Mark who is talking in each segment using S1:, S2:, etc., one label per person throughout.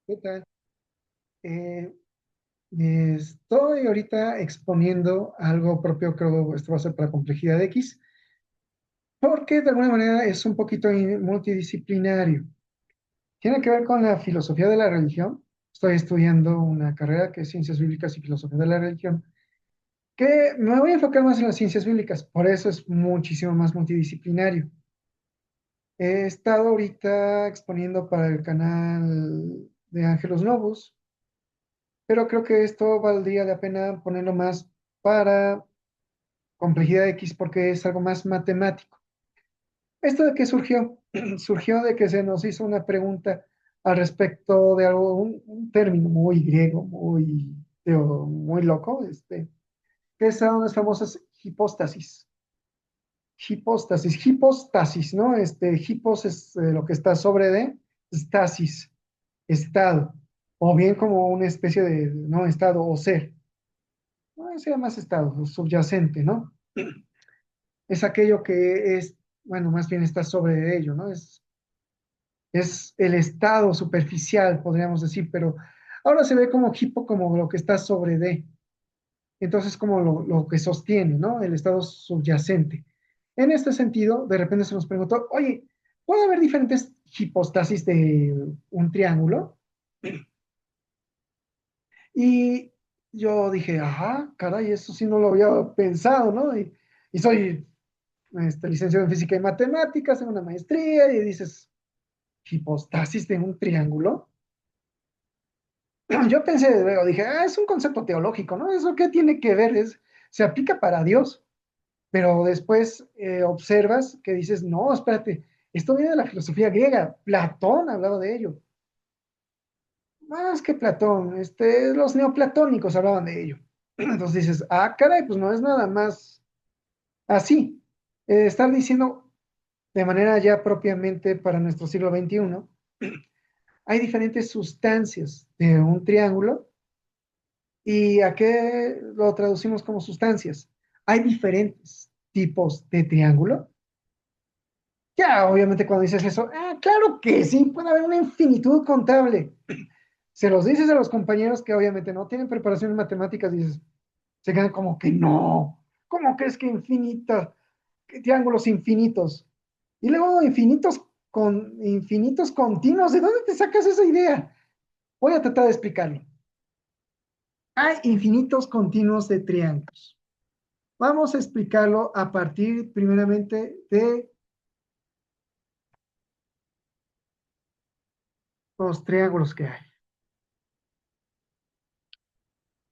S1: ¿Qué tal? Eh, Estoy ahorita exponiendo algo propio, creo esto va a ser para complejidad X, porque de alguna manera es un poquito multidisciplinario. Tiene que ver con la filosofía de la religión. Estoy estudiando una carrera que es Ciencias Bíblicas y Filosofía de la Religión, que me voy a enfocar más en las ciencias bíblicas, por eso es muchísimo más multidisciplinario. He estado ahorita exponiendo para el canal de Ángelos Novus, pero creo que esto valdría la pena ponerlo más para complejidad X porque es algo más matemático. ¿Esto de qué surgió? Surgió de que se nos hizo una pregunta al respecto de algo, un término muy griego, muy loco, que son las famosas hipóstasis. Hipostasis, ¿no? Hipos es lo que está sobre de, stasis, estado, o bien como una especie de, no, estado o ser. No, se llama más estado, subyacente, ¿no? Es aquello que es, bueno, más bien está sobre ello, ¿no? Es el estado superficial, podríamos decir, pero ahora se ve como hipo, como lo que está sobre de, entonces como lo que sostiene, ¿no? El estado subyacente. En este sentido, de repente se nos preguntó, oye, ¿puede haber diferentes hipostasis de un triángulo? Y yo dije, ajá, caray, eso sí no lo había pensado, ¿no? Y soy licenciado en física y matemáticas, en una maestría, y dices, hipostasis de un triángulo. Yo pensé, luego dije, es un concepto teológico, ¿no? ¿Eso qué tiene que ver? Se aplica para Dios, pero después observas que dices, no, espérate, esto viene de la filosofía griega, Platón hablaba de ello. Más que Platón, los neoplatónicos hablaban de ello. Entonces dices, caray, pues no es nada más así. Estar diciendo de manera ya propiamente para nuestro siglo XXI, hay diferentes sustancias de un triángulo. ¿Y a qué lo traducimos como sustancias? Hay diferentes tipos de triángulo. Ya, obviamente cuando dices eso, claro que sí, puede haber una infinitud contable. Se los dices a los compañeros que obviamente no tienen preparación en matemáticas, dices, se quedan como que no, ¿cómo crees que infinitas, que triángulos infinitos? Y luego infinitos continuos, ¿de dónde te sacas esa idea? Voy a tratar de explicarlo. Hay infinitos continuos de triángulos. Vamos a explicarlo a partir primeramente de los triángulos que hay.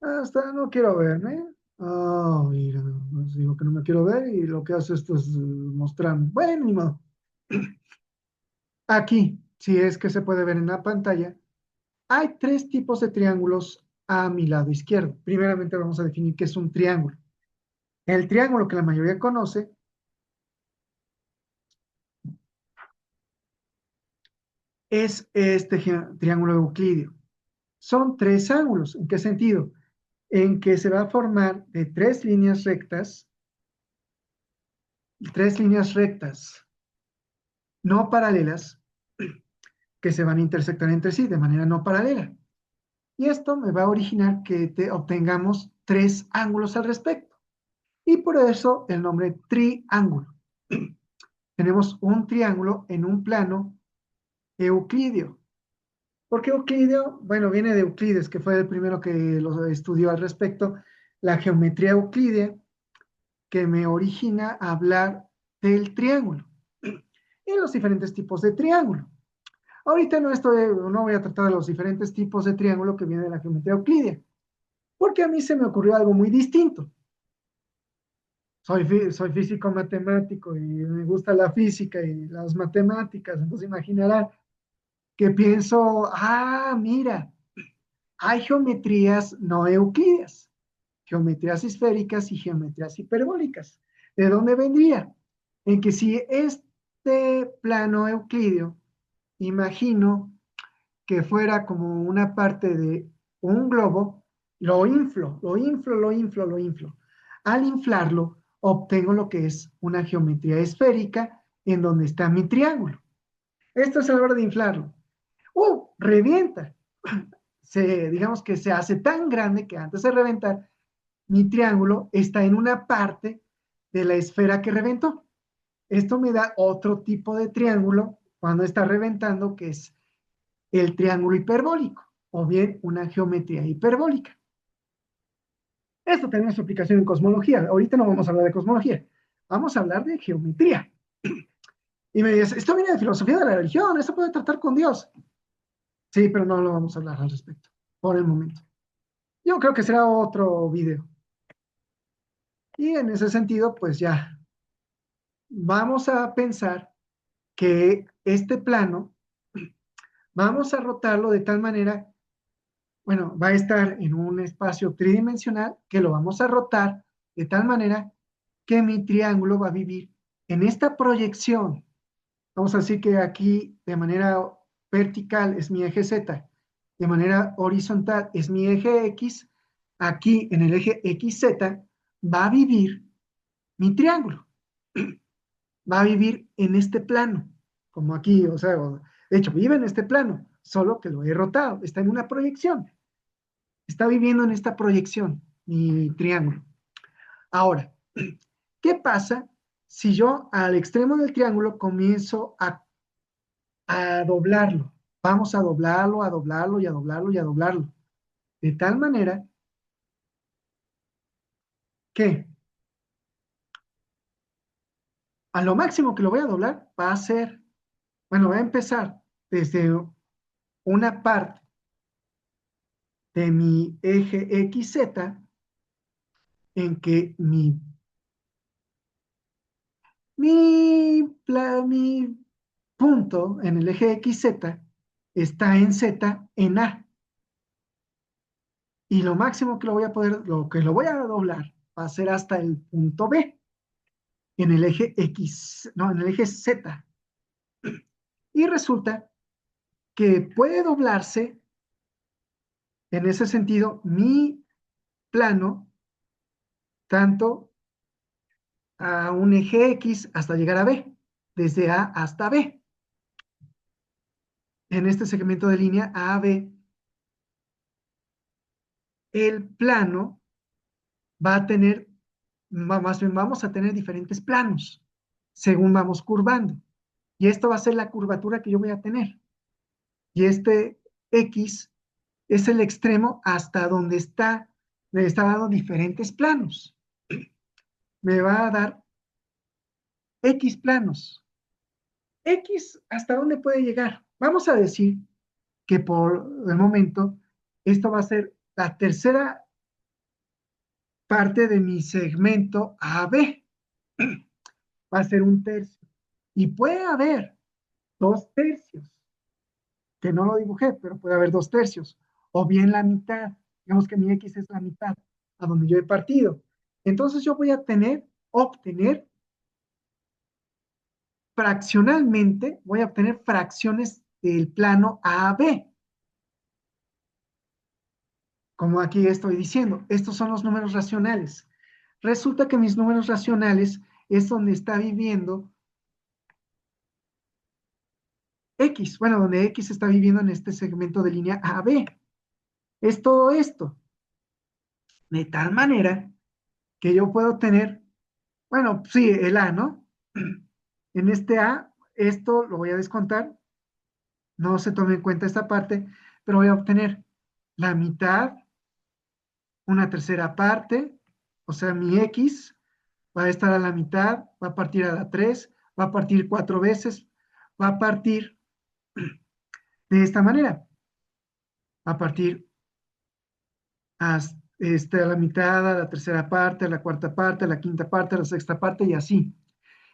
S1: Hasta no quiero verme. Mira, os digo que no me quiero ver y lo que hace esto es mostrar. Bueno, ni modo. Aquí, si es que se puede ver en la pantalla, hay tres tipos de triángulos a mi lado izquierdo. Primeramente vamos a definir qué es un triángulo. El triángulo que la mayoría conoce es este triángulo euclídeo. Son tres ángulos. ¿En qué sentido? En que se va a formar de tres líneas rectas no paralelas que se van a intersectar entre sí de manera no paralela. Y esto me va a originar que obtengamos tres ángulos al respecto. Y por eso el nombre triángulo. Tenemos un triángulo en un plano euclídeo. ¿Por qué euclídeo? Bueno, viene de Euclides, que fue el primero que lo estudió al respecto, la geometría euclídea, que me origina a hablar del triángulo y los diferentes tipos de triángulo. Ahorita no voy a tratar de los diferentes tipos de triángulo que viene de la geometría euclídea, porque a mí se me ocurrió algo muy distinto. Soy físico matemático y me gusta la física y las matemáticas, entonces imaginarán que pienso, mira, hay geometrías no euclídeas, geometrías esféricas y geometrías hiperbólicas. ¿De dónde vendría? En que si este plano euclídeo, imagino que fuera como una parte de un globo, lo inflo. Al inflarlo, obtengo lo que es una geometría esférica en donde está mi triángulo. Esto es a la hora de inflarlo. Revienta. digamos que se hace tan grande que antes de reventar, mi triángulo está en una parte de la esfera que reventó. Esto me da otro tipo de triángulo cuando está reventando, que es el triángulo hiperbólico, o bien una geometría hiperbólica. Esto tiene su aplicación en cosmología. Ahorita no vamos a hablar de cosmología, vamos a hablar de geometría. Y me dices, esto viene de filosofía de la religión, esto puede tratar con Dios. Sí, pero no lo vamos a hablar al respecto, por el momento. Yo creo que será otro video. Y en ese sentido, pues ya, vamos a pensar que este plano, vamos a rotarlo de tal manera, bueno, va a estar en un espacio tridimensional que lo vamos a rotar de tal manera que mi triángulo va a vivir en esta proyección. Vamos a decir que aquí de manera vertical es mi eje Z, de manera horizontal es mi eje X, aquí en el eje XZ va a vivir mi triángulo, va a vivir en este plano, como aquí, o sea, de hecho vive en este plano, solo que lo he rotado, está en una proyección, está viviendo en esta proyección, mi triángulo. Ahora, ¿qué pasa si yo al extremo del triángulo comienzo a doblarlo? Vamos a doblarlo, a doblarlo y a doblarlo y a doblarlo. De tal manera que a lo máximo que lo voy a doblar va a ser, bueno, va a empezar desde una parte de mi eje XZ en que mi punto en el eje XZ está en Z en A. Y lo máximo que lo voy a poder, lo que lo voy a doblar va a ser hasta el punto B en el eje X, no, en el eje Z. Y resulta que puede doblarse en ese sentido mi plano tanto a un eje X hasta llegar a B, desde A hasta B. En este segmento de línea A a B, el plano va a tener, más bien vamos a tener diferentes planos según vamos curvando. Y esto va a ser la curvatura que yo voy a tener. Y este X es el extremo hasta donde me está dando diferentes planos. Me va a dar X planos. X, ¿hasta dónde puede llegar? Vamos a decir que por el momento esto va a ser la tercera parte de mi segmento AB. Va a ser un tercio. Y puede haber dos tercios, que no lo dibujé, pero puede haber dos tercios. O bien la mitad. Digamos que mi X es la mitad a donde yo he partido. Entonces yo voy a obtener fraccionalmente, voy a obtener fracciones del plano AB. Como aquí estoy diciendo, estos son los números racionales. Resulta que mis números racionales es donde está viviendo X, bueno, donde X está viviendo en este segmento de línea AB. Es todo esto. De tal manera que yo puedo tener, bueno, sí, el A, ¿no? En este A, esto lo voy a descontar, no se tome en cuenta esta parte, pero voy a obtener la mitad, una tercera parte, o sea, mi X va a estar a la mitad, va a partir a la 3, va a partir 4 veces, va a partir de esta manera, va a partir a la mitad, a la tercera parte, a la cuarta parte, a la quinta parte, a la sexta parte y así.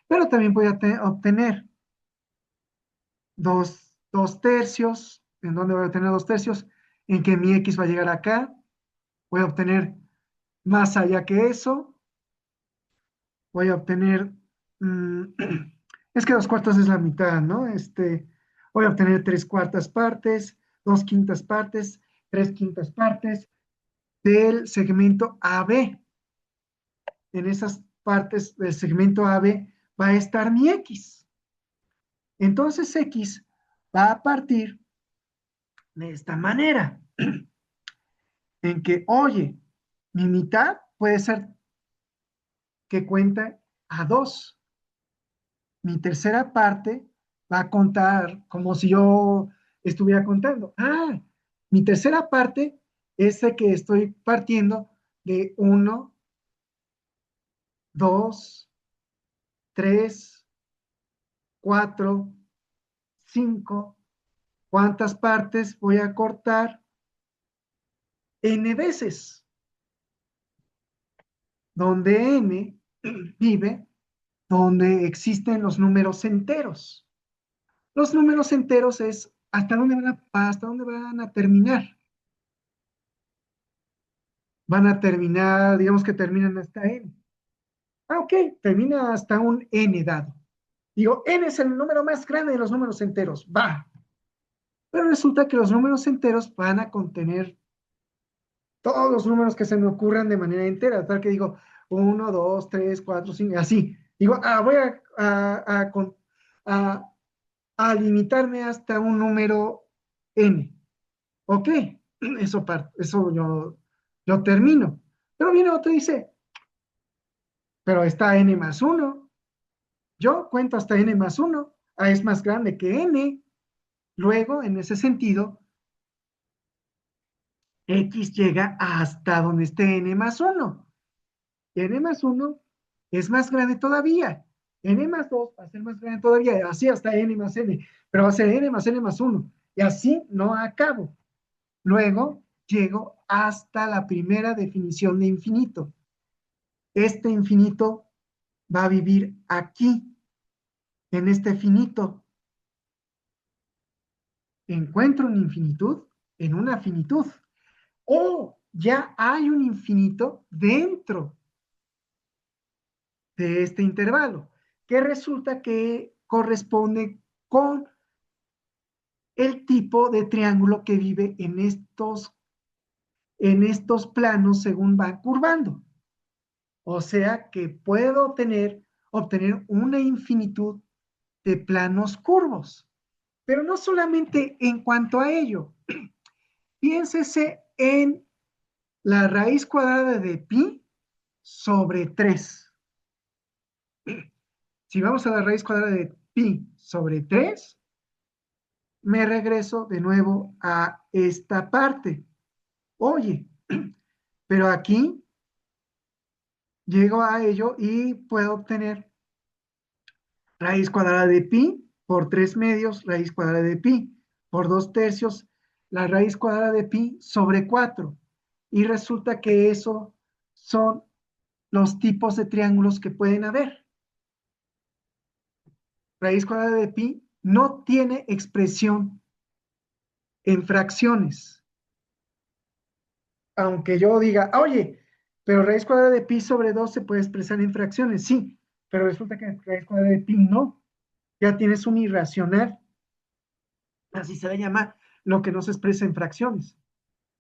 S1: Pero también voy a obtener dos tercios. ¿En dónde voy a obtener dos tercios? En que mi X va a llegar acá. Voy a obtener más allá que eso. Voy a obtener, mm, es que dos cuartos es la mitad, ¿no? Voy a obtener tres cuartas partes, dos quintas partes, tres quintas partes del segmento AB. En esas partes del segmento AB va a estar mi X. Entonces X va a partir de esta manera, en que, oye, mi mitad puede ser que cuenta a 2. Mi tercera parte va a contar como si yo estuviera contando. Ah, mi tercera parte es de que estoy partiendo de 1, 2, 3, 4, 5. ¿Cuántas partes voy a cortar? N veces, donde N vive, donde existen los números enteros. Los números enteros es hasta dónde van a terminar. Van a terminar, digamos que terminan hasta N. Ah, ok, termina hasta un N dado. Digo, N es el número más grande de los números enteros. Va. Pero resulta que los números enteros van a contener todos los números que se me ocurran de manera entera. Tal que digo, 1, 2, 3, 4, 5, así. Digo, voy a, a limitarme hasta un número N. Ok, eso yo termino. Pero viene otro y dice, pero está N más 1. Yo cuento hasta N más 1. A es más grande que N. Luego, en ese sentido, X llega hasta donde esté N más 1. N más 1 es más grande todavía. N más 2 va a ser más grande todavía. Así hasta N más N. Pero va a ser N más N más 1. Y así no acabo. Luego llego hasta la primera definición de infinito. Este infinito va a vivir aquí, en este finito. Encuentro una infinitud en una finitud. O ya hay un infinito dentro de este intervalo, que resulta que corresponde con el tipo de triángulo que vive en estos planos según va curvando. O sea que puedo obtener una infinitud de planos curvos. Pero no solamente en cuanto a ello. Piénsese en la raíz cuadrada de pi sobre 3. Si vamos a la raíz cuadrada de pi sobre 3, me regreso de nuevo a esta parte. Oye, pero aquí llego a ello y puedo obtener raíz cuadrada de pi por 3 medios, raíz cuadrada de pi por 2 tercios, la raíz cuadrada de pi sobre 4. Y resulta que eso son los tipos de triángulos que pueden haber. Raíz cuadrada de pi no tiene expresión en fracciones. Aunque yo diga, oye, pero raíz cuadrada de pi sobre 2 se puede expresar en fracciones, sí, pero resulta que raíz cuadrada de pi no. Ya tienes un irracional, así se le llama lo que no se expresa en fracciones.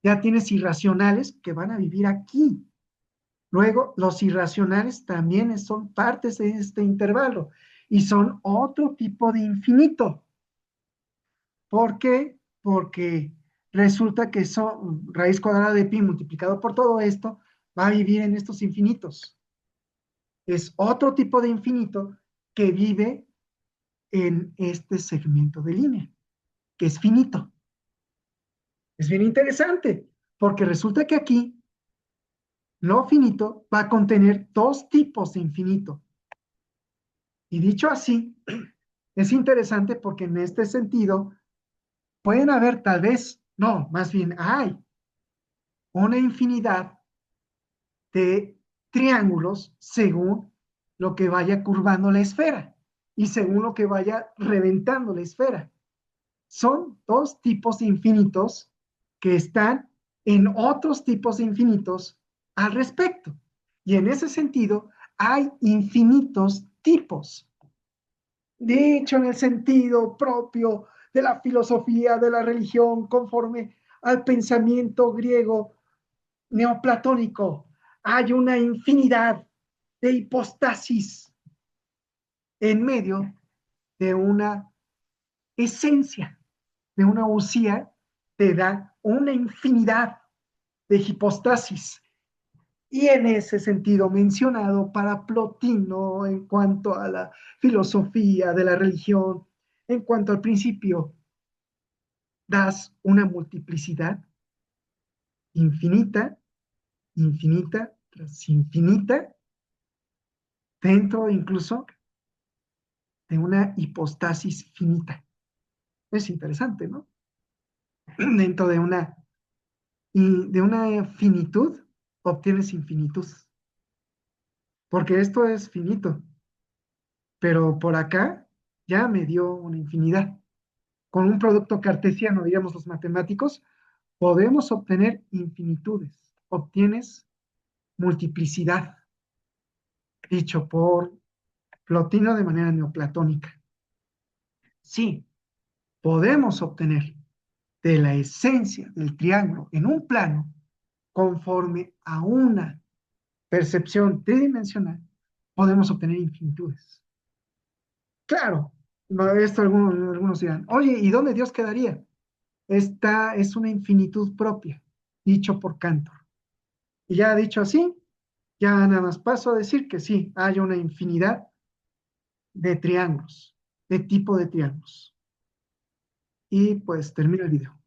S1: Ya tienes irracionales que van a vivir aquí. Luego, los irracionales también son partes de este intervalo y son otro tipo de infinito. ¿Por qué? Porque resulta que raíz cuadrada de pi multiplicado por todo esto va a vivir en estos infinitos. Es otro tipo de infinito que vive en este segmento de línea, que es finito. Es bien interesante, porque resulta que aquí lo finito va a contener dos tipos de infinito. Y dicho así, es interesante porque en este sentido pueden haber tal vez, no, más bien hay una infinidad de triángulos según lo que vaya curvando la esfera y según lo que vaya reventando la esfera. Son dos tipos de infinitos que están en otros tipos de infinitos al respecto. Y en ese sentido, hay infinitos tipos. Dicho en el sentido propio de la filosofía, de la religión, conforme al pensamiento griego neoplatónico, hay una infinidad de hipostasis en medio de una esencia, de una usía te da una infinidad de hipostasis. Y en ese sentido mencionado para Plotino en cuanto a la filosofía de la religión, en cuanto al principio, das una multiplicidad infinita, infinita tras infinita, dentro incluso de una hipostasis finita. Es interesante, ¿no? Dentro de una finitud obtienes infinitud, porque esto es finito, pero por acá ya me dio una infinidad. Con un producto cartesiano, digamos los matemáticos, podemos obtener infinitudes. Obtienes multiplicidad, dicho por Plotino de manera neoplatónica. Sí, podemos obtener de la esencia del triángulo en un plano conforme a una percepción tridimensional, podemos obtener infinitudes. Claro, esto algunos dirán, oye, ¿y dónde Dios quedaría? Esta es una infinitud propia, dicho por Cantor. Y ya dicho así, ya nada más paso a decir que sí, hay una infinidad de triángulos, de tipo de triángulos. Y pues termino el video.